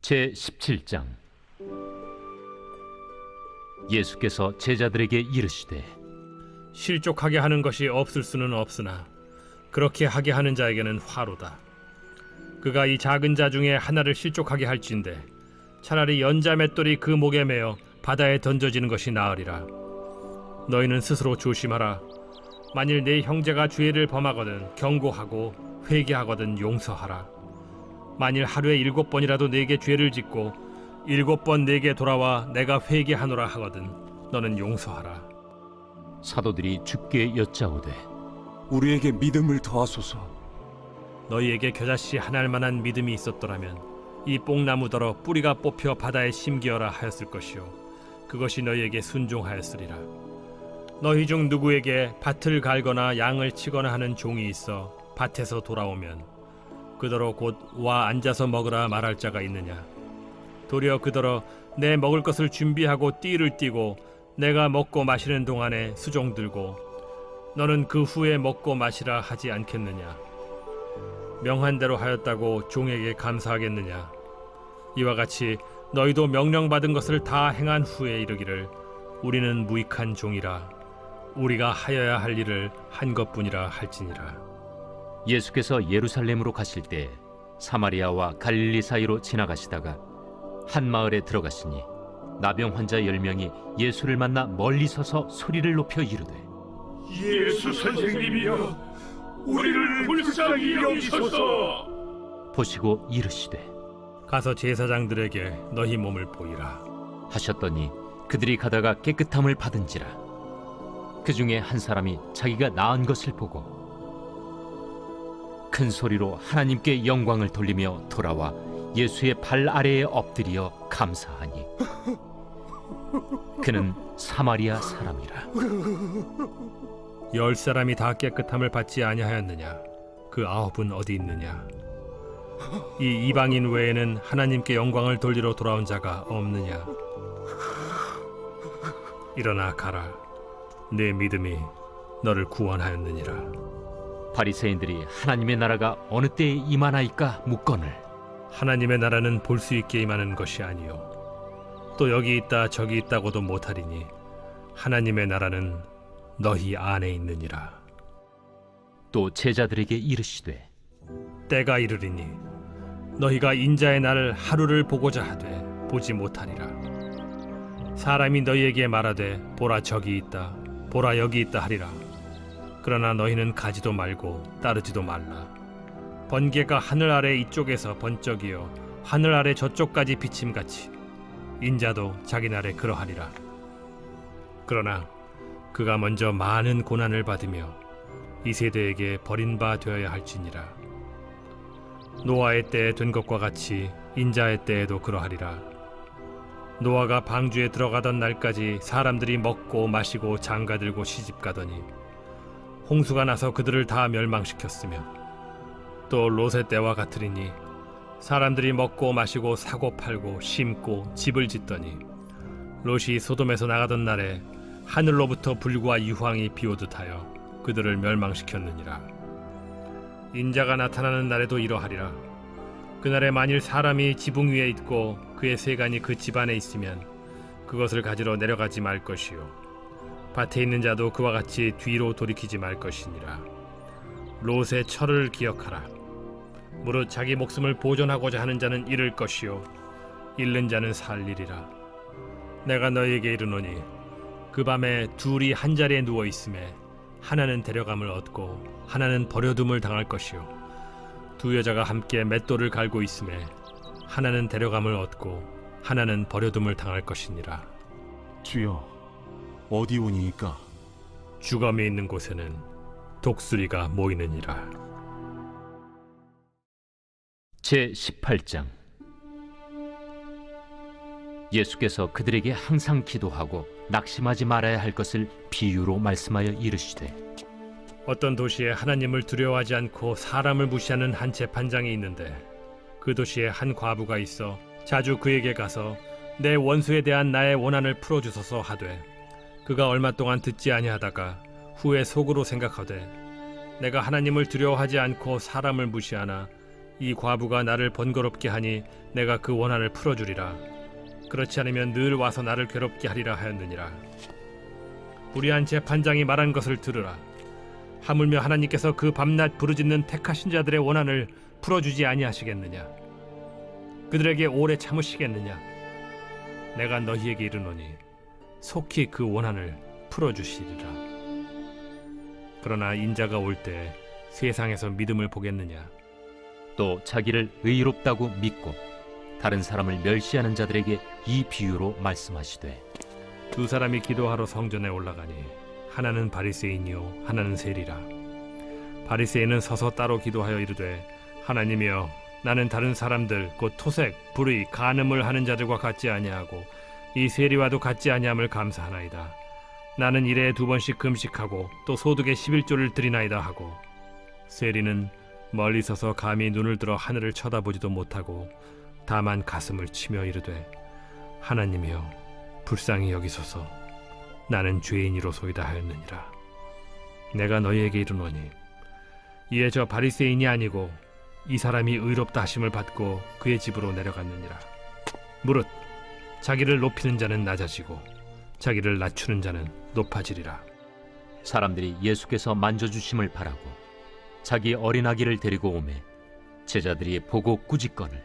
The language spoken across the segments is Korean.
제17장. 예수께서 제자들에게 이르시되 실족하게 하는 것이 없을 수는 없으나 그렇게 하게 하는 자에게는 화로다. 그가 이 작은 자 중에 하나를 실족하게 할진대 차라리 연자 맷돌이 그 목에 매어 바다에 던져지는 것이 나으리라. 너희는 스스로 조심하라. 만일 네 형제가 죄를 범하거든 경고하고 회개하거든 용서하라. 만일 하루에 7번이라도 네게 죄를 짓고 7번 네게 돌아와 내가 회개하노라 하거든 너는 용서하라. 사도들이 주께 여짜오되 우리에게 믿음을 더하소서. 너희에게 겨자씨 하나일 만한 믿음이 있었더라면 이 뽕나무더러 뿌리가 뽑혀 바다에 심기어라 하였을 것이요 그것이 너희에게 순종하였으리라. 너희 중 누구에게 밭을 갈거나 양을 치거나 하는 종이 있어 밭에서 돌아오면 그더러 곧 와 앉아서 먹으라 말할 자가 있느냐? 도리어 그더러 내 먹을 것을 준비하고 띠를 띠고 내가 먹고 마시는 동안에 수종 들고 너는 그 후에 먹고 마시라 하지 않겠느냐? 명한 대로 하였다고 종에게 감사하겠느냐? 이와 같이 너희도 명령받은 것을 다 행한 후에 이르기를 우리는 무익한 종이라 우리가 하여야 할 일을 한 것뿐이라 할지니라. 예수께서 예루살렘으로 가실 때 사마리아와 갈릴리 사이로 지나가시다가 한 마을에 들어가시니 나병 환자 10명이 예수를 만나 멀리 서서 소리를 높여 이르되 예수 선생님이여 우리를 불쌍히 여기소서. 보시고 이르시되 가서 제사장들에게 너희 몸을 보이라 하셨더니 그들이 가다가 깨끗함을 받은지라. 그 중에 한 사람이 자기가 나은 것을 보고 큰 소리로 하나님께 영광을 돌리며 돌아와 예수의 발 아래에 엎드려 감사하니 그는 사마리아 사람이라. 10사람이 다 깨끗함을 받지 아니하였느냐? 그 9은 어디 있느냐? 이 이방인 외에는 하나님께 영광을 돌리러 돌아온 자가 없느냐? 일어나 가라. 내 믿음이 너를 구원하였느니라. 바리새인들이 하나님의 나라가 어느 때에 임하나이까 묻거늘 하나님의 나라는 볼 수 있게 임하는 것이 아니요 또 여기 있다 저기 있다고도 못하리니 하나님의 나라는 너희 안에 있느니라. 또 제자들에게 이르시되 때가 이르리니 너희가 인자의 날 하루를 보고자 하되 보지 못하리라. 사람이 너희에게 말하되 보라 저기 있다 보라 여기 있다 하리라. 그러나 너희는 가지도 말고 따르지도 말라. 번개가 하늘 아래 이쪽에서 번쩍이어 하늘 아래 저쪽까지 비침같이 인자도 자기 날에 그러하리라. 그러나 그가 먼저 많은 고난을 받으며 이 세대에게 버린 바 되어야 할지니라. 노아의 때에 된 것과 같이 인자의 때에도 그러하리라. 노아가 방주에 들어가던 날까지 사람들이 먹고 마시고 장가들고 시집가더니 홍수가 나서 그들을 다 멸망시켰으며 또 롯의 때와 같으리니 사람들이 먹고 마시고 사고 팔고 심고 집을 짓더니 롯이 소돔에서 나가던 날에 하늘로부터 불과 유황이 비오듯 하여 그들을 멸망시켰느니라. 인자가 나타나는 날에도 이러하리라. 그날에 만일 사람이 지붕 위에 있고 그의 세간이 그 집안에 있으면 그것을 가지러 내려가지 말 것이요 밭에 있는 자도 그와 같이 뒤로 돌이키지 말 것이니라. 롯의 철을 기억하라. 무릇 자기 목숨을 보존하고자 하는 자는 잃을 것이요 잃는 자는 살리리라. 내가 너희에게 이르노니 그 밤에 둘이 한 자리에 누워 있음에 하나는 데려감을 얻고 하나는 버려둠을 당할 것이요 두 여자가 함께 맷돌을 갈고 있음에 하나는 데려감을 얻고 하나는 버려둠을 당할 것이니라. 주여, 어디 오니이까? 주검이 있는 곳에는 독수리가 모이느니라. 제18장. 예수께서 그들에게 항상 기도하고 낙심하지 말아야 할 것을 비유로 말씀하여 이르시되 어떤 도시에 하나님을 두려워하지 않고 사람을 무시하는 한 재판장이 있는데 그 도시에 한 과부가 있어 자주 그에게 가서 내 원수에 대한 나의 원한을 풀어주소서 하되 그가 얼마 동안 듣지 아니하다가 후에 속으로 생각하되 내가 하나님을 두려워하지 않고 사람을 무시하나 이 과부가 나를 번거롭게 하니 내가 그 원한을 풀어주리라. 그렇지 않으면 늘 와서 나를 괴롭게 하리라 하였느니라. 불의한 재판장이 말한 것을 들으라. 하물며 하나님께서 그 밤낮 부르짖는 택하신 자들의 원한을 풀어주지 아니하시겠느냐? 그들에게 오래 참으시겠느냐? 내가 너희에게 이르노니 속히 그 원한을 풀어주시리라. 그러나 인자가 올 때 세상에서 믿음을 보겠느냐? 또 자기를 의롭다고 믿고 다른 사람을 멸시하는 자들에게 이 비유로 말씀하시되 두 사람이 기도하러 성전에 올라가니 하나는 바리새인이요 하나는 세리라. 바리새인은 서서 따로 기도하여 이르되 하나님이여, 나는 다른 사람들 곧 토색, 불의, 간음을 하는 자들과 같지 아니하고 이 세리와도 같지 아니함을 감사하나이다. 나는 일에 2번씩 금식하고 또 소득의 11조를 드리나이다 하고, 세리는 멀리 서서 감히 눈을 들어 하늘을 쳐다보지도 못하고 다만 가슴을 치며 이르되 하나님이여, 불쌍히 여기소서. 나는 죄인이로소이다 하였느니라. 내가 너희에게 이르노니 이에 저 바리새인이 아니고 이 사람이 의롭다 하심을 받고 그의 집으로 내려갔느니라. 무릇 자기를 높이는 자는 낮아지고 자기를 낮추는 자는 높아지리라. 사람들이 예수께서 만져주심을 바라고 자기 어린아기를 데리고 오매 제자들이 보고 꾸짖거늘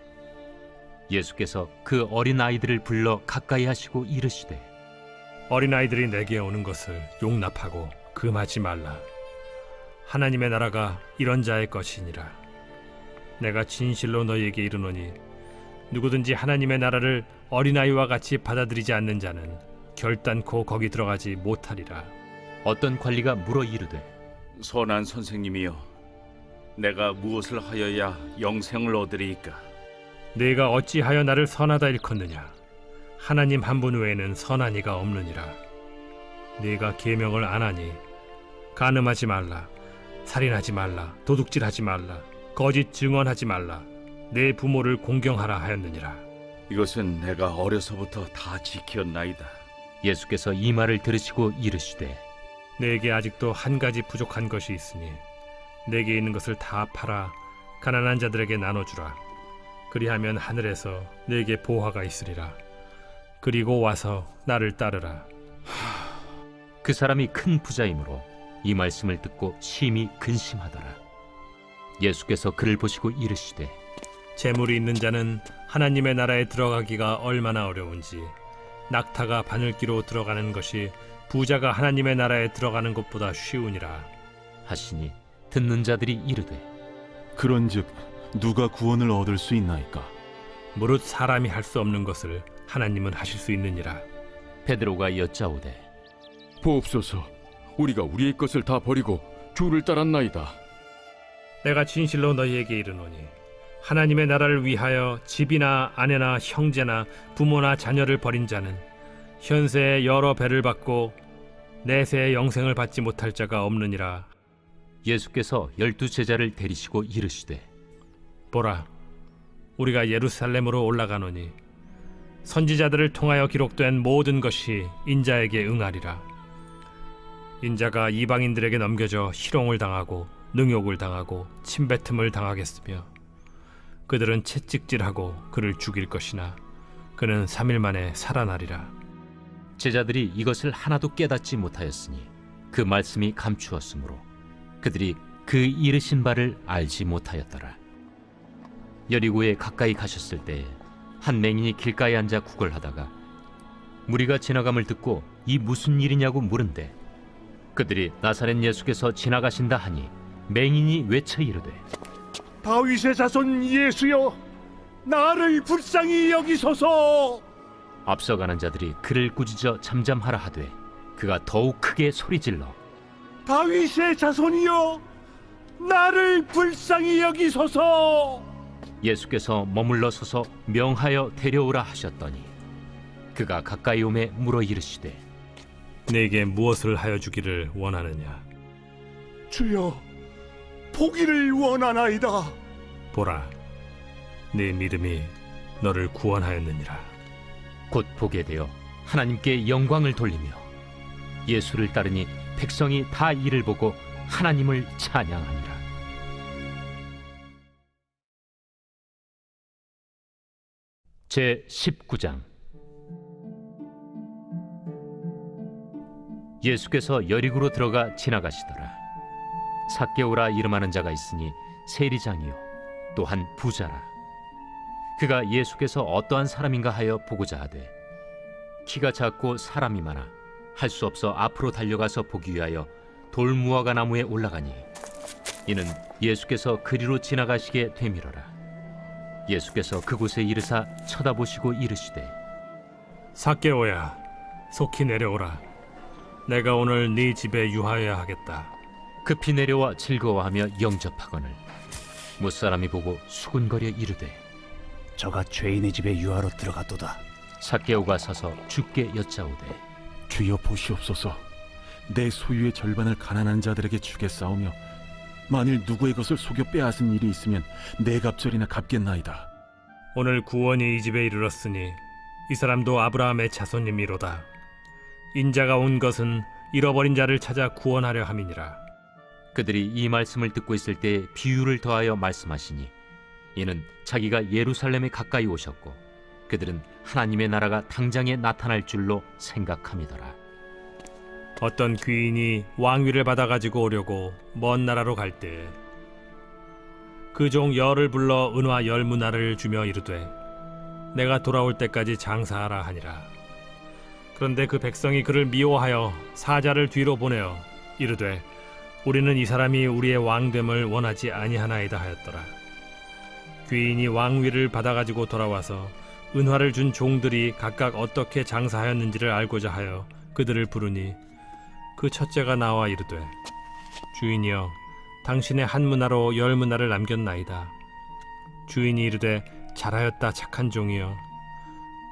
예수께서 그 어린아이들을 불러 가까이 하시고 이르시되 어린아이들이 내게 오는 것을 용납하고 금하지 말라. 하나님의 나라가 이런 자의 것이니라. 내가 진실로 너희에게 이르노니 누구든지 하나님의 나라를 어린아이와 같이 받아들이지 않는 자는 결단코 거기 들어가지 못하리라. 어떤 관리가 물어 이르되 선한 선생님이여, 내가 무엇을 하여야 영생을 얻으리이까? 네가 어찌하여 나를 선하다 일컫느냐? 하나님 한 분 외에는 선한 이가 없느니라. 네가 계명을 안 하니 간음하지 말라, 살인하지 말라, 도둑질하지 말라, 거짓 증언하지 말라, 내 부모를 공경하라 하였느니라. 이것은 내가 어려서부터 다 지켰나이다. 예수께서 이 말을 들으시고 이르시되 내게 아직도 한 가지 부족한 것이 있으니 내게 있는 것을 다 팔아 가난한 자들에게 나눠주라. 그리하면 하늘에서 내게 보화가 있으리라. 그리고 와서 나를 따르라. 그 사람이 큰 부자이므로 이 말씀을 듣고 심히 근심하더라. 예수께서 그를 보시고 이르시되 재물이 있는 자는 하나님의 나라에 들어가기가 얼마나 어려운지 낙타가 바늘기로 들어가는 것이 부자가 하나님의 나라에 들어가는 것보다 쉬우니라 하시니 듣는 자들이 이르되 그런즉 누가 구원을 얻을 수 있나이까? 무릇 사람이 할 수 없는 것을 하나님은 하실 수 있느니라. 베드로가 여짜오되 보옵소서, 우리가 우리의 것을 다 버리고 주를 따랐나이다. 내가 진실로 너희에게 이르노니 하나님의 나라를 위하여 집이나 아내나 형제나 부모나 자녀를 버린 자는 현세에 여러 배를 받고 내세의 영생을 받지 못할 자가 없느니라. 예수께서 12 제자를 데리시고 이르시되 보라, 우리가 예루살렘으로 올라가노니 선지자들을 통하여 기록된 모든 것이 인자에게 응하리라. 인자가 이방인들에게 넘겨져 희롱을 당하고 능욕을 당하고 침뱉음을 당하겠으며 그들은 채찍질하고 그를 죽일 것이나 그는 3일 만에 살아나리라. 제자들이 이것을 하나도 깨닫지 못하였으니 그 말씀이 감추었으므로 그들이 그 이르신 바를 알지 못하였더라. 여리고에 가까이 가셨을 때에 한 맹인이 길가에 앉아 구걸하다가 무리가 지나감을 듣고 이 무슨 일이냐고 물은데 그들이 나사렛 예수께서 지나가신다 하니 맹인이 외쳐 이르되 다윗의 자손 예수여, 나를 불쌍히 여기소서. 앞서가는 자들이 그를 꾸짖어 잠잠하라 하되 그가 더욱 크게 소리질러 다윗의 자손이여, 나를 불쌍히 여기소서. 예수께서 머물러 서서 명하여 데려오라 하셨더니 그가 가까이 오매 물어 이르시되 내게 무엇을 하여 주기를 원하느냐? 주여, 보기를 원하나이다. 보라, 네 믿음이 너를 구원하였느니라. 곧 보게 되어 하나님께 영광을 돌리며 예수를 따르니 백성이 다 이를 보고 하나님을 찬양하니라. 제 19장. 예수께서 여리고로 들어가 지나가시더라. 삭개오라 이름하는 자가 있으니 세리장이요 또한 부자라. 그가 예수께서 어떠한 사람인가 하여 보고자 하되 키가 작고 사람이 많아 할 수 없어 앞으로 달려가서 보기 위하여 돌무화과 나무에 올라가니 이는 예수께서 그리로 지나가시게 되밀어라. 예수께서 그곳에 이르사 쳐다보시고 이르시되 삭개오야, 속히 내려오라. 내가 오늘 네 집에 유하여야 하겠다. 급히 내려와 즐거워하며 영접하거늘 무사람이 보고 수군거려 이르되 저가 죄인의 집에 유하러 들어갔도다. 삭개오가 서서 주께 여짜오되 주여 보시옵소서. 내 소유의 절반을 가난한 자들에게 주겠사오며 만일 누구의 것을 속여 빼앗은 일이 있으면 네 갑절이나 갚겠나이다. 오늘 구원이 이 집에 이르렀으니 이 사람도 아브라함의 자손님이로다. 인자가 온 것은 잃어버린 자를 찾아 구원하려 함이니라. 그들이 이 말씀을 듣고 있을 때 비유를 더하여 말씀하시니 이는 자기가 예루살렘에 가까이 오셨고 그들은 하나님의 나라가 당장에 나타날 줄로 생각함이더라. 어떤 귀인이 왕위를 받아가지고 오려고 먼 나라로 갈 때 그 종 열을 불러 은화 10문화를 주며 이르되 내가 돌아올 때까지 장사하라 하니라. 그런데 그 백성이 그를 미워하여 사자를 뒤로 보내어 이르되 우리는 이 사람이 우리의 왕됨을 원하지 아니하나이다 하였더라. 귀인이 왕위를 받아가지고 돌아와서 은화를 준 종들이 각각 어떻게 장사하였는지를 알고자 하여 그들을 부르니 그 첫째가 나와 이르되 주인이여 당신의 한 문화로 10문화를 남겼나이다. 주인이 이르되 잘하였다 착한 종이여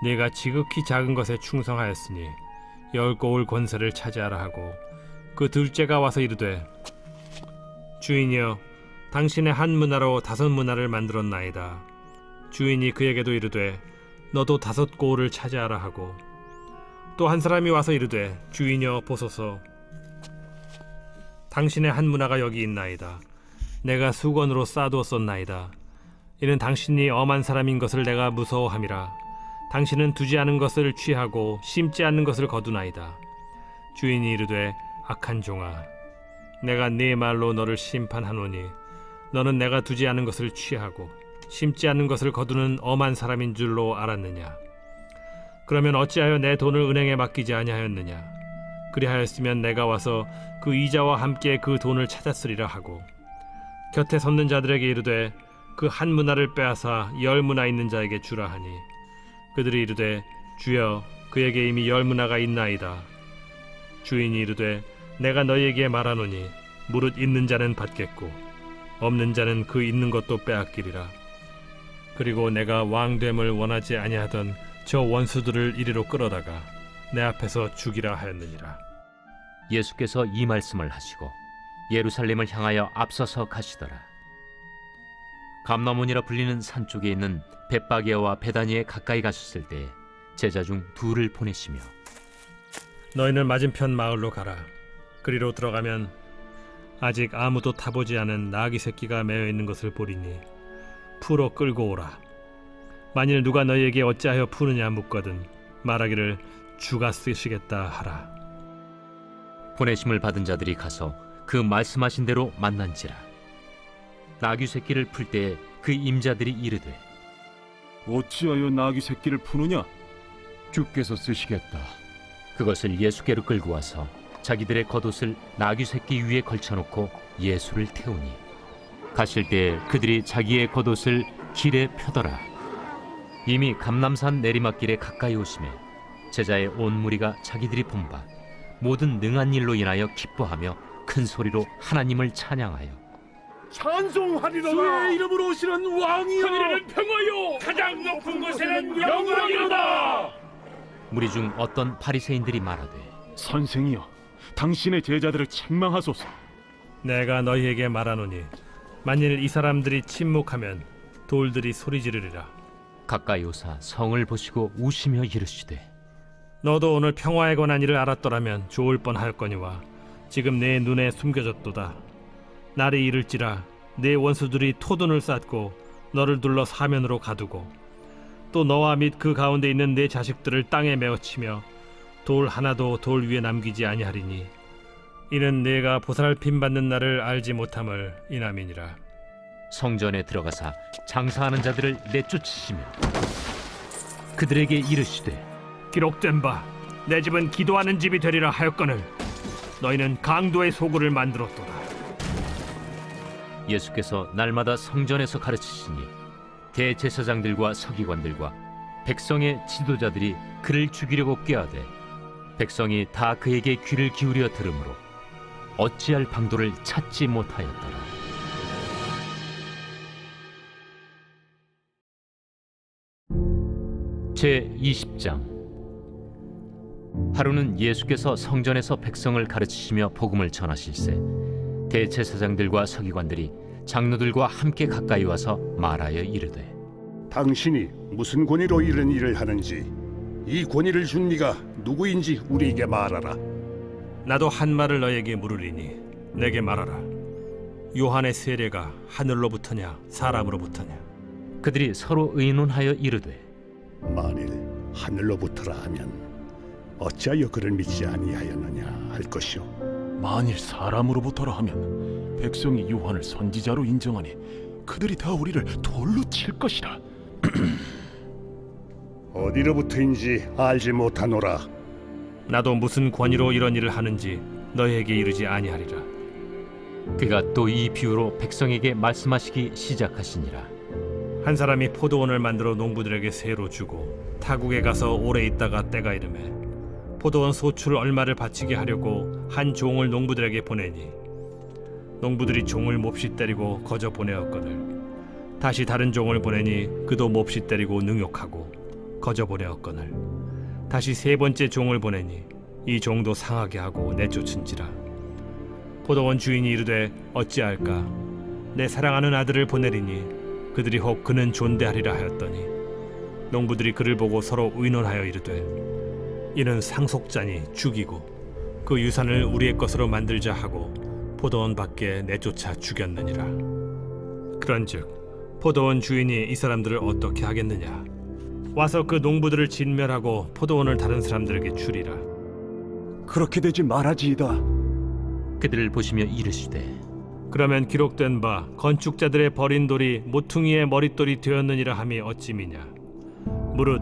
네가 지극히 작은 것에 충성하였으니 10고을 권세를 차지하라 하고 그 둘째가 와서 이르되 주인이여 당신의 한 문화로 5문화를 만들었나이다. 주인이 그에게도 이르되 너도 5고을을 차지하라 하고 또 한 사람이 와서 이르되 주인이여 보소서 당신의 한 문화가 여기 있나이다. 내가 수건으로 싸두었었나이다. 이는 당신이 엄한 사람인 것을 내가 무서워함이라. 당신은 두지 않은 것을 취하고 심지 않는 것을 거두나이다. 주인이 이르되 악한 종아 내가 네 말로 너를 심판하노니 너는 내가 두지 않은 것을 취하고 심지 않는 것을 거두는 엄한 사람인 줄로 알았느냐. 그러면 어찌하여 내 돈을 은행에 맡기지 아니하였느냐. 그리하였으면 내가 와서 그 이자와 함께 그 돈을 찾았으리라 하고 곁에 섰는 자들에게 이르되 그 한 문화를 빼앗아 10문화 있는 자에게 주라 하니 그들이 이르되 주여 그에게 이미 10문화가 있나이다. 주인이 이르되 내가 너희에게 말하노니 무릇 있는 자는 받겠고 없는 자는 그 있는 것도 빼앗기리라. 그리고 내가 왕됨을 원하지 아니하던 저 원수들을 이리로 끌어다가 내 앞에서 죽이라 하였느니라. 예수께서 이 말씀을 하시고 예루살렘을 향하여 앞서서 가시더라. 감나몬이라 불리는 산 쪽에 있는 벳바게와 베다니에 가까이 가셨을 때 제자 중 둘을 보내시며 너희는 맞은편 마을로 가라. 그리로 들어가면 아직 아무도 타보지 않은 나귀 새끼가 매어 있는 것을 보리니 풀어 끌고 오라. 만일 누가 너희에게 어찌하여 푸느냐 묻거든 말하기를 주가 쓰시겠다 하라. 보내심을 받은 자들이 가서 그 말씀하신 대로 만난지라. 나귀 새끼를 풀 때에 그 임자들이 이르되 어찌하여 나귀 새끼를 푸느냐? 주께서 쓰시겠다. 그것을 예수께로 끌고 와서 자기들의 겉옷을 나귀 새끼 위에 걸쳐놓고 예수를 태우니 가실 때 그들이 자기의 겉옷을 길에 펴더라. 이미 감람산 내리막길에 가까이 오심에 제자의 온 무리가 자기들이 본 바 모든 능한 일로 인하여 기뻐하며 큰 소리로 하나님을 찬양하여 찬송하리로다. 주의 이름으로 오시는 왕이여. 하늘에는 평화요. 가장 높은 곳에는 영광이로다. 무리 중 어떤 바리새인들이 말하되 선생이여 당신의 제자들을 책망하소서. 내가 너희에게 말하노니 만일 이 사람들이 침묵하면 돌들이 소리 지르리라. 가까이 오사 성을 보시고 우시며 이르시되 너도 오늘 평화에 관한 일을 알았더라면 좋을 뻔하였거니와 지금 내 눈에 숨겨졌도다. 날이 이를지라 내 원수들이 토둔을 쌓고 너를 둘러 사면으로 가두고 또 너와 및 그 가운데 있는 내 자식들을 땅에 메어치며 돌 하나도 돌 위에 남기지 아니하리니 이는 내가 보살핌 받는 날을 알지 못함을 인함이니라. 성전에 들어가사 장사하는 자들을 내쫓으시며 그들에게 이르시되 기록된 바 내 집은 기도하는 집이 되리라 하였거늘 너희는 강도의 소굴을 만들었도다. 예수께서 날마다 성전에서 가르치시니 대제사장들과 서기관들과 백성의 지도자들이 그를 죽이려고 꾀하되 백성이 다 그에게 귀를 기울여 들으므로 어찌할 방도를 찾지 못하였더라. 제20장. 하루는 예수께서 성전에서 백성을 가르치시며 복음을 전하실세 대제사장들과 서기관들이 장로들과 함께 가까이 와서 말하여 이르되 당신이 무슨 권위로 이런 일을 하는지 이 권위를 준 네가 누구인지 우리에게 말하라. 나도 한 말을 너에게 물으리니 내게 말하라. 요한의 세례가 하늘로부터냐 사람으로부터냐? 그들이 서로 의논하여 이르되 만일 하늘로부터라 하면 어찌하여 그를 믿지 아니하였느냐 할 것이요. 만일 사람으로부터라 하면 백성이 요한을 선지자로 인정하니 그들이 다 우리를 돌로 칠 것이라. 어디로부터인지 알지 못하노라. 나도 무슨 권위로 이런 일을 하는지 너희에게 이르지 아니하리라. 그가 또 이 비유로 백성에게 말씀하시기 시작하시니라. 한 사람이 포도원을 만들어 농부들에게 세로 주고 타국에 가서 오래 있다가 때가 이르매 포도원 소출 얼마를 바치게 하려고 한 종을 농부들에게 보내니 농부들이 종을 몹시 때리고 거저 보내었거늘 다시 다른 종을 보내니 그도 몹시 때리고 능욕하고 거저 보내었거늘 다시 세 번째 종을 보내니 이 종도 상하게 하고 내쫓은지라. 포도원 주인이 이르되 어찌할까? 내 사랑하는 아들을 보내리니 그들이 혹 그는 존대하리라 하였더니 농부들이 그를 보고 서로 의논하여 이르되 이는 상속자니 죽이고 그 유산을 우리의 것으로 만들자 하고 포도원 밖에 내쫓아 죽였느니라. 그런즉 포도원 주인이 이 사람들을 어떻게 하겠느냐? 와서 그 농부들을 진멸하고 포도원을 다른 사람들에게 주리라. 그렇게 되지 말아지이다. 그들을 보시며 이르시되 그러면 기록된 바 건축자들의 버린 돌이 모퉁이의 머릿돌이 되었느니라 함이 어찌미냐? 무릇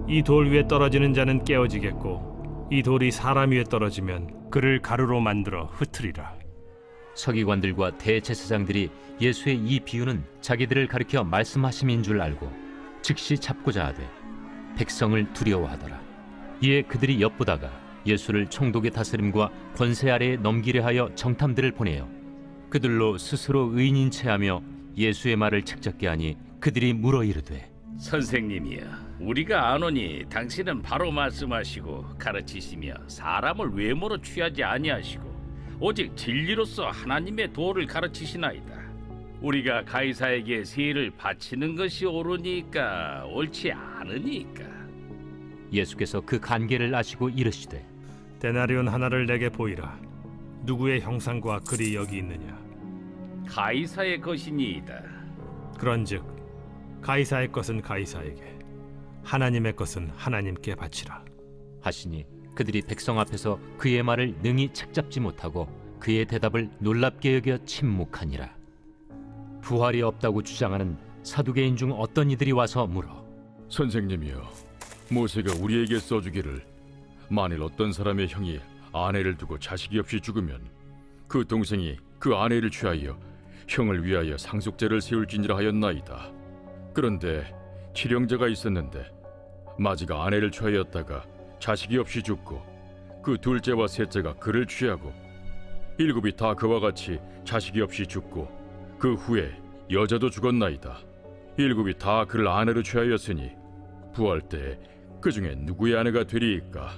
이 돌 위에 떨어지는 자는 깨어지겠고 이 돌이 사람 위에 떨어지면 그를 가루로 만들어 흩으리라. 서기관들과 대제사장들이 예수의 이 비유는 자기들을 가리켜 말씀하심인 줄 알고 즉시 잡고자 하되 백성을 두려워하더라. 이에 그들이 엿보다가 예수를 총독의 다스림과 권세 아래에 넘기려 하여 정탐들을 보내어 그들로 스스로 의인인 체하며 예수의 말을 책잡게 하니 그들이 물어 이르되 선생님이여, 우리가 아노니 당신은 바로 말씀하시고 가르치시며 사람을 외모로 취하지 아니하시고 오직 진리로서 하나님의 도를 가르치시나이다. 우리가 가이사에게 세를 바치는 것이 옳으니까 옳지 않으니까. 예수께서 그 간계를 아시고 이르시되 데나리온 하나를 내게 보이라. 누구의 형상과 글이 여기 있느냐? 가이사의 것이니이다. 그런즉 가이사의 것은 가이사에게, 하나님의 것은 하나님께 바치라. 하시니 그들이 백성 앞에서 그의 말을 능히 책잡지 못하고 그의 대답을 놀랍게 여겨 침묵하니라. 부활이 없다고 주장하는 사두개인 중 어떤 이들이 와서 물어 선생님이여, 모세가 우리에게 써주기를 만일 어떤 사람의 형이 아내를 두고 자식이 없이 죽으면 그 동생이 그 아내를 취하여 형을 위하여 상속제를 세울지니라 하였나이다. 그런데 칠형제가 있었는데 마지가 아내를 취하였다가 자식이 없이 죽고 그 둘째와 셋째가 그를 취하고 일곱이 다 그와 같이 자식이 없이 죽고 그 후에 여자도 죽었나이다. 일곱이 다 그를 아내로 취하였으니 부활 때에 그 중에 누구의 아내가 되리이까?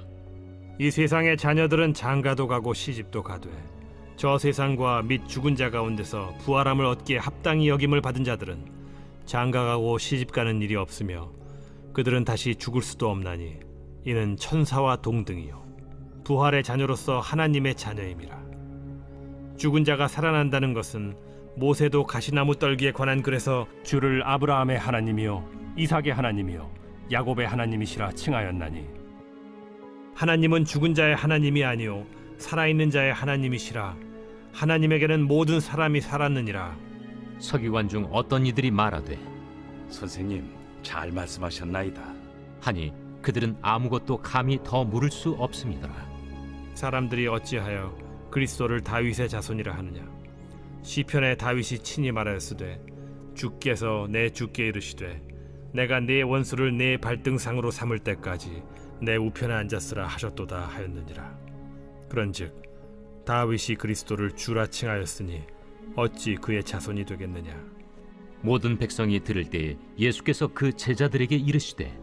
이 세상의 자녀들은 장가도 가고 시집도 가되 저 세상과 및 죽은 자 가운데서 부활함을 얻기에 합당히 여김을 받은 자들은 장가가고 시집가는 일이 없으며 그들은 다시 죽을 수도 없나니 이는 천사와 동등이요 부활의 자녀로서 하나님의 자녀임이라. 죽은 자가 살아난다는 것은 모세도 가시나무 떨기에 관한 글에서 주를 아브라함의 하나님이요 이삭의 하나님이요 야곱의 하나님이시라 칭하였나니 하나님은 죽은 자의 하나님이 아니요 살아있는 자의 하나님이시라. 하나님에게는 모든 사람이 살았느니라. 서기관 중 어떤 이들이 말하되 선생님, 잘 말씀하셨나이다. 하니 그들은 아무것도 감히 더 물을 수 없습니다. 사람들이 어찌하여 그리스도를 다윗의 자손이라 하느냐. 시편에 다윗이 친히 말하였으되 주께서 내 주께 이르시되 내가 네 원수를 네 발등상으로 삼을 때까지 내 우편에 앉았으라 하셨도다 하였느니라. 그런즉 다윗이 그리스도를 주라 칭하였으니 어찌 그의 자손이 되겠느냐. 모든 백성이 들을 때에 예수께서 그 제자들에게 이르시되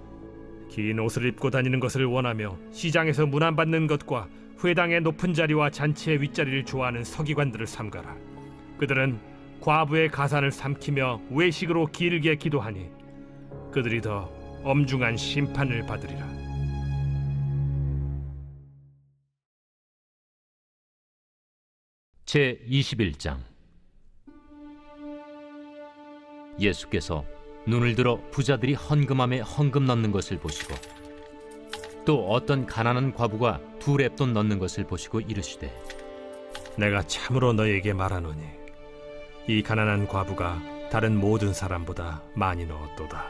긴 옷을 입고 다니는 것을 원하며 시장에서 문안받는 것과 회당의 높은 자리와 잔치의 윗자리를 좋아하는 서기관들을 삼가라. 그들은 과부의 가산을 삼키며 외식으로 길게 기도하니 그들이 더 엄중한 심판을 받으리라. 제 21장. 예수께서 눈을 들어 부자들이 헌금함에 헌금 넣는 것을 보시고 또 어떤 가난한 과부가 2렙돈 넣는 것을 보시고 이르시되 내가 참으로 너희에게 말하노니 이 가난한 과부가 다른 모든 사람보다 많이 넣었도다.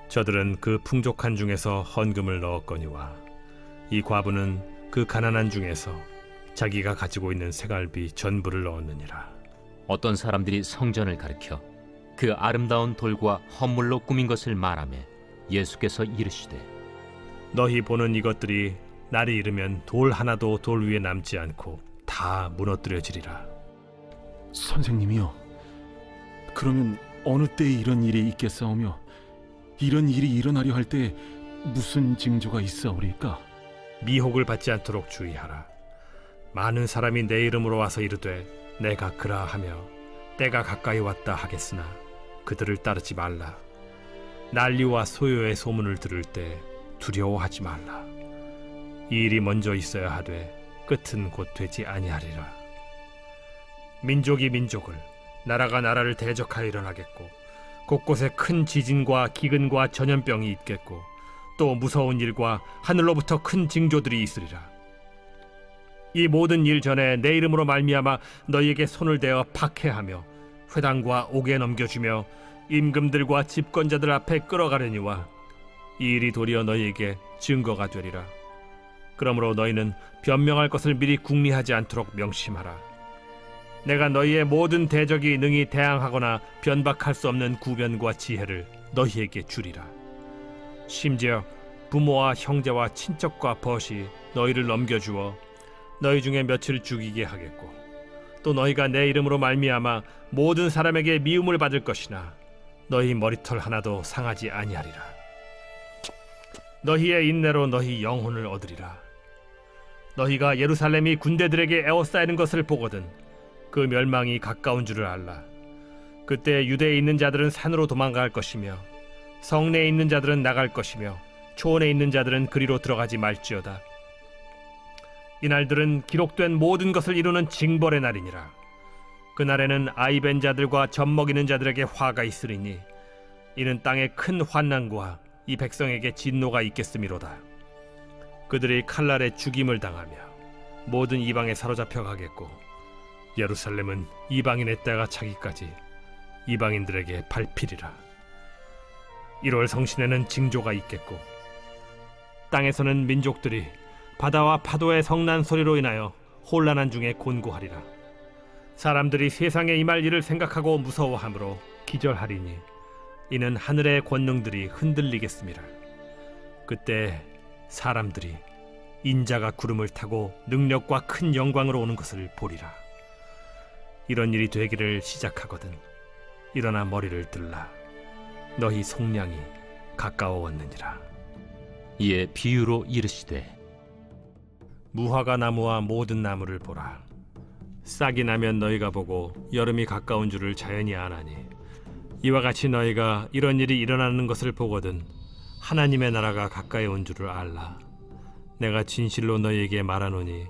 저들은 그 풍족한 중에서 헌금을 넣었거니와 이 과부는 그 가난한 중에서 자기가 가지고 있는 생활비 전부를 넣었느니라. 어떤 사람들이 성전을 가리켜 그 아름다운 돌과 헌물로 꾸민 것을 말하며 예수께서 이르시되 너희 보는 이것들이 날이 이르면 돌 하나도 돌 위에 남지 않고 다 무너뜨려지리라. 선생님이요, 그러면 어느 때에 이런 일이 있겠사오며 이런 일이 일어나려 할 때 무슨 징조가 있사오리까? 미혹을 받지 않도록 주의하라. 많은 사람이 내 이름으로 와서 이르되 내가 그라하며 때가 가까이 왔다 하겠으나 그들을 따르지 말라. 난리와 소요의 소문을 들을 때 두려워하지 말라. 이 일이 먼저 있어야 하되 끝은 곧 되지 아니하리라. 민족이 민족을, 나라가 나라를 대적하여 일어나겠고 곳곳에 큰 지진과 기근과 전염병이 있겠고 또 무서운 일과 하늘로부터 큰 징조들이 있으리라. 이 모든 일 전에 내 이름으로 말미암아 너희에게 손을 대어 박해하며 회당과 옥에 넘겨주며 임금들과 집권자들 앞에 끌어가려니와 이 일이 도리어 너희에게 증거가 되리라. 그러므로 너희는 변명할 것을 미리 궁리하지 않도록 명심하라. 내가 너희의 모든 대적이 능히 대항하거나 변박할 수 없는 구변과 지혜를 너희에게 주리라. 심지어 부모와 형제와 친척과 벗이 너희를 넘겨주어 너희 중에 며칠 죽이게 하겠고 또 너희가 내 이름으로 말미암아 모든 사람에게 미움을 받을 것이나 너희 머리털 하나도 상하지 아니하리라. 너희의 인내로 너희 영혼을 얻으리라. 너희가 예루살렘이 군대들에게 에워싸이는 것을 보거든 그 멸망이 가까운 줄을 알라. 그때 유대에 있는 자들은 산으로 도망갈 것이며 성내에 있는 자들은 나갈 것이며 초원에 있는 자들은 그리로 들어가지 말지어다. 이날들은 기록된 모든 것을 이루는 징벌의 날이니라. 그날에는 아이벤 자들과 젖먹이는 자들에게 화가 있으리니 이는 땅에 큰 환난과 이 백성에게 진노가 있겠음이로다. 그들이 칼날에 죽임을 당하며 모든 이방에 사로잡혀 가겠고 예루살렘은 이방인의 때가 차기까지 이방인들에게 밟히리라. 1월 성신에는 징조가 있겠고 땅에서는 민족들이 바다와 파도의 성난 소리로 인하여 혼란한 중에 곤고하리라. 사람들이 세상에 임할 일을 생각하고 무서워하므로 기절하리니 이는 하늘의 권능들이 흔들리겠음이라. 그때 사람들이 인자가 구름을 타고 능력과 큰 영광으로 오는 것을 보리라. 이런 일이 되기를 시작하거든 일어나 머리를 들라. 너희 속량이 가까워왔느니라. 이에 비유로 이르시되 무화과 나무와 모든 나무를 보라. 싹이 나면 너희가 보고 여름이 가까운 줄을 자연히 아나니 이와 같이 너희가 이런 일이 일어나는 것을 보거든 하나님의 나라가 가까이 온 줄을 알라. 내가 진실로 너희에게 말하노니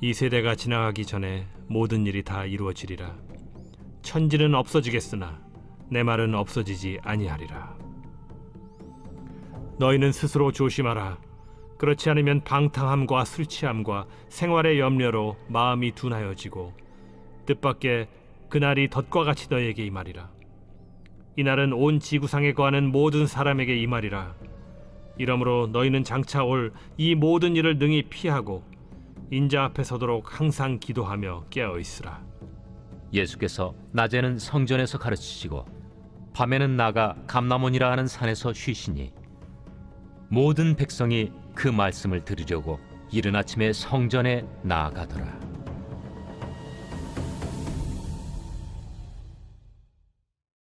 이 세대가 지나가기 전에 모든 일이 다 이루어지리라. 천지는 없어지겠으나 내 말은 없어지지 아니하리라. 너희는 스스로 조심하라. 그렇지 않으면 방탕함과 술 취함과 생활의 염려로 마음이 둔하여지고 뜻밖의 그날이 덫과 같이 너희에게 임하리라. 이날은 온 지구상에 거하는 모든 사람에게 임하리라. 이러므로 너희는 장차 올 이 모든 일을 능히 피하고 인자 앞에 서도록 항상 기도하며 깨어 있으라. 예수께서 낮에는 성전에서 가르치시고 밤에는 나가 감람원이라 하는 산에서 쉬시니 모든 백성이 그 말씀을 들으려고 이른 아침에 성전에 나아가더라.